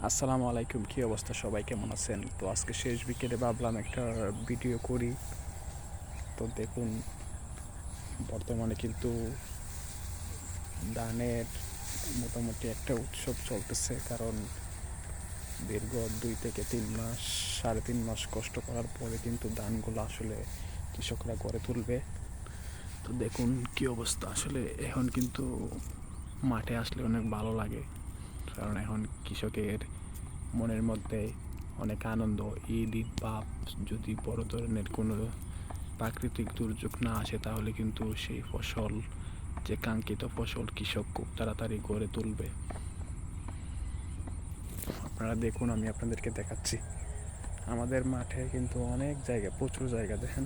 আসসালামু আলাইকুম, কী অবস্থা? সবাই কেমন আছেন? তো আজকে শেষ বিকেলে ভাবলাম একটা ভিডিও করি। তো দেখুন, বর্তমানে কিন্তু ধানের মোটামুটি একটা উৎসব চলতেছে, কারণ দীর্ঘ 2 থেকে 3 মাস, 3.5 মাস কষ্ট করার পরে কিন্তু ধানগুলো আসলে কৃষকরা গড়ে তুলবে। তো দেখুন কী অবস্থা, আসলে এখন কিন্তু মাঠে আসলে অনেক ভালো লাগে, কারণ এখন কৃষকের মনের মধ্যে অনেক আনন্দ। ঈদ ভাব, যদি বড় ধরনের কোনো প্রাকৃতিক দুর্যোগ না আসে তাহলে কিন্তু সেই ফসল, যে কাঙ্ক্ষিত ফসল, কৃষক খুব তাড়াতাড়ি গড়ে তুলবে। আপনারা দেখুন, আমি আপনাদেরকে দেখাচ্ছি। আমাদের মাঠে কিন্তু অনেক জায়গা, প্রচুর জায়গা, দেখেন